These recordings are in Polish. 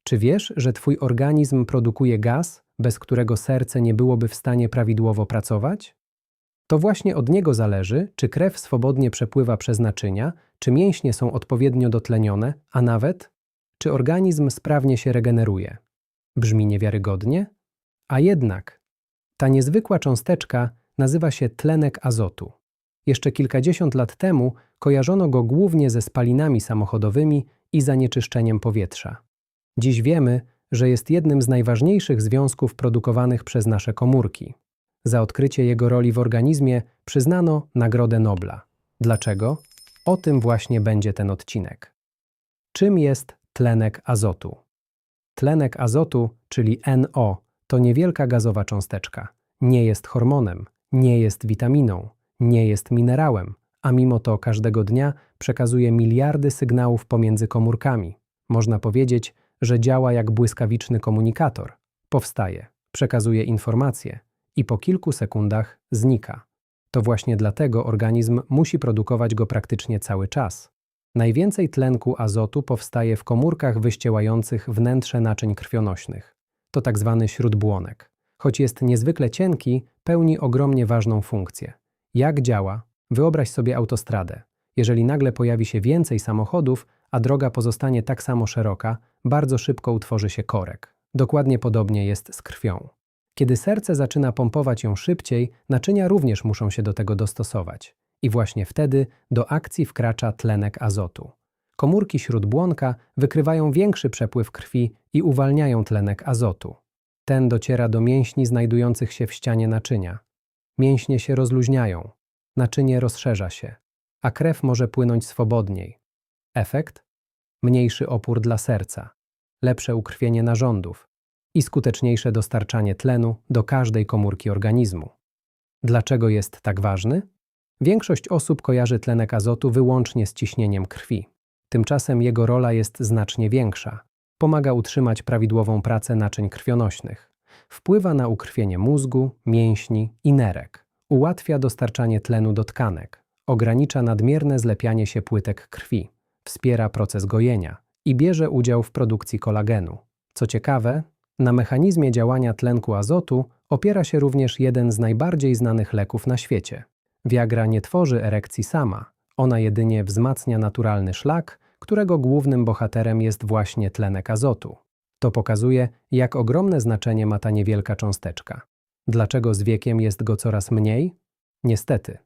Czy wiesz, że twój organizm produkuje gaz, bez którego serce nie byłoby w stanie prawidłowo pracować? To właśnie od niego zależy, czy krew swobodnie przepływa przez naczynia, czy mięśnie są odpowiednio dotlenione, a nawet, czy organizm sprawnie się regeneruje. Brzmi niewiarygodnie? A jednak, ta niezwykła cząsteczka nazywa się tlenek azotu. Jeszcze kilkadziesiąt lat temu kojarzono go głównie ze spalinami samochodowymi i zanieczyszczeniem powietrza. Dziś wiemy, że jest jednym z najważniejszych związków produkowanych przez nasze komórki. Za odkrycie jego roli w organizmie przyznano Nagrodę Nobla. Dlaczego? O tym właśnie będzie ten odcinek. Czym jest tlenek azotu? Tlenek azotu, czyli NO, to niewielka gazowa cząsteczka. Nie jest hormonem, nie jest witaminą, nie jest minerałem, a mimo to każdego dnia przekazuje miliardy sygnałów pomiędzy komórkami. Można powiedzieć, że działa jak błyskawiczny komunikator. Powstaje, przekazuje informacje i po kilku sekundach znika. To właśnie dlatego organizm musi produkować go praktycznie cały czas. Najwięcej tlenku azotu powstaje w komórkach wyściełających wnętrze naczyń krwionośnych. To tak zwany śródbłonek. Choć jest niezwykle cienki, pełni ogromnie ważną funkcję. Jak działa? Wyobraź sobie autostradę. Jeżeli nagle pojawi się więcej samochodów, a droga pozostanie tak samo szeroka, bardzo szybko utworzy się korek. Dokładnie podobnie jest z krwią. Kiedy serce zaczyna pompować ją szybciej, naczynia również muszą się do tego dostosować. I właśnie wtedy do akcji wkracza tlenek azotu. Komórki śródbłonka wykrywają większy przepływ krwi i uwalniają tlenek azotu. Ten dociera do mięśni znajdujących się w ścianie naczynia. Mięśnie się rozluźniają, naczynie rozszerza się, a krew może płynąć swobodniej. Efekt? Mniejszy opór dla serca, lepsze ukrwienie narządów i skuteczniejsze dostarczanie tlenu do każdej komórki organizmu. Dlaczego jest tak ważny? Większość osób kojarzy tlenek azotu wyłącznie z ciśnieniem krwi. Tymczasem jego rola jest znacznie większa. Pomaga utrzymać prawidłową pracę naczyń krwionośnych. Wpływa na ukrwienie mózgu, mięśni i nerek. Ułatwia dostarczanie tlenu do tkanek. Ogranicza nadmierne zlepianie się płytek krwi. Wspiera proces gojenia i bierze udział w produkcji kolagenu. Co ciekawe, na mechanizmie działania tlenku azotu opiera się również jeden z najbardziej znanych leków na świecie. Viagra nie tworzy erekcji sama. Ona jedynie wzmacnia naturalny szlak, którego głównym bohaterem jest właśnie tlenek azotu. To pokazuje, jak ogromne znaczenie ma ta niewielka cząsteczka. Dlaczego z wiekiem jest go coraz mniej? Niestety,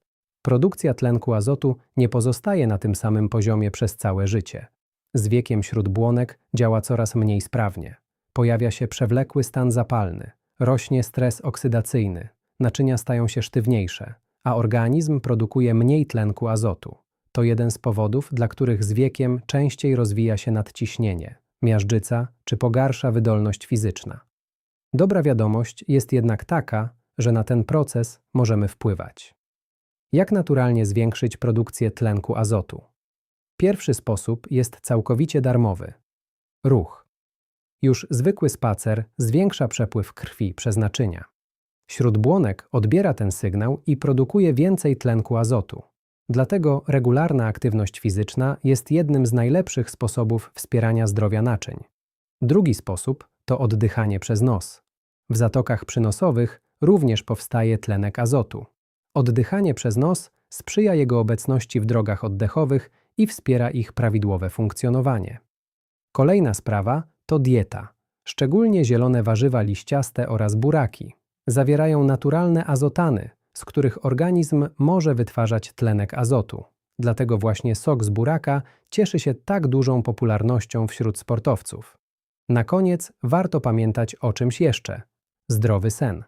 produkcja tlenku azotu nie pozostaje na tym samym poziomie przez całe życie. Z wiekiem śródbłonek działa coraz mniej sprawnie. Pojawia się przewlekły stan zapalny, rośnie stres oksydacyjny, naczynia stają się sztywniejsze, a organizm produkuje mniej tlenku azotu. To jeden z powodów, dla których z wiekiem częściej rozwija się nadciśnienie, miażdżyca czy pogarsza wydolność fizyczna. Dobra wiadomość jest jednak taka, że na ten proces możemy wpływać. Jak naturalnie zwiększyć produkcję tlenku azotu? Pierwszy sposób jest całkowicie darmowy. Ruch. Już zwykły spacer zwiększa przepływ krwi przez naczynia. Śródbłonek odbiera ten sygnał i produkuje więcej tlenku azotu. Dlatego regularna aktywność fizyczna jest jednym z najlepszych sposobów wspierania zdrowia naczyń. Drugi sposób to oddychanie przez nos. W zatokach przynosowych również powstaje tlenek azotu. Oddychanie przez nos sprzyja jego obecności w drogach oddechowych i wspiera ich prawidłowe funkcjonowanie. Kolejna sprawa to dieta. Szczególnie zielone warzywa liściaste oraz buraki zawierają naturalne azotany, z których organizm może wytwarzać tlenek azotu. Dlatego właśnie sok z buraka cieszy się tak dużą popularnością wśród sportowców. Na koniec warto pamiętać o czymś jeszcze. Zdrowy sen,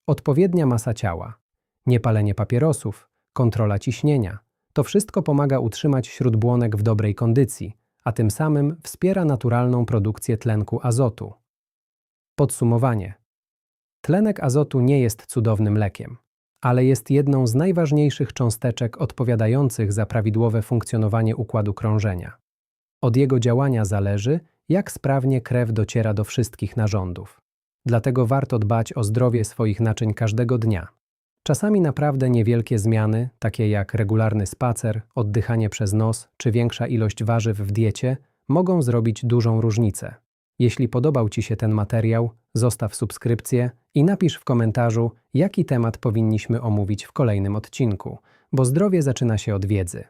odpowiednia masa ciała, niepalenie papierosów, kontrola ciśnienia. To wszystko pomaga utrzymać śródbłonek w dobrej kondycji, a tym samym wspiera naturalną produkcję tlenku azotu. Podsumowanie. Tlenek azotu nie jest cudownym lekiem, ale jest jedną z najważniejszych cząsteczek odpowiadających za prawidłowe funkcjonowanie układu krążenia. Od jego działania zależy, jak sprawnie krew dociera do wszystkich narządów. Dlatego warto dbać o zdrowie swoich naczyń każdego dnia. Czasami naprawdę niewielkie zmiany, takie jak regularny spacer, oddychanie przez nos czy większa ilość warzyw w diecie, mogą zrobić dużą różnicę. Jeśli podobał Ci się ten materiał, zostaw subskrypcję i napisz w komentarzu, jaki temat powinniśmy omówić w kolejnym odcinku, bo zdrowie zaczyna się od wiedzy.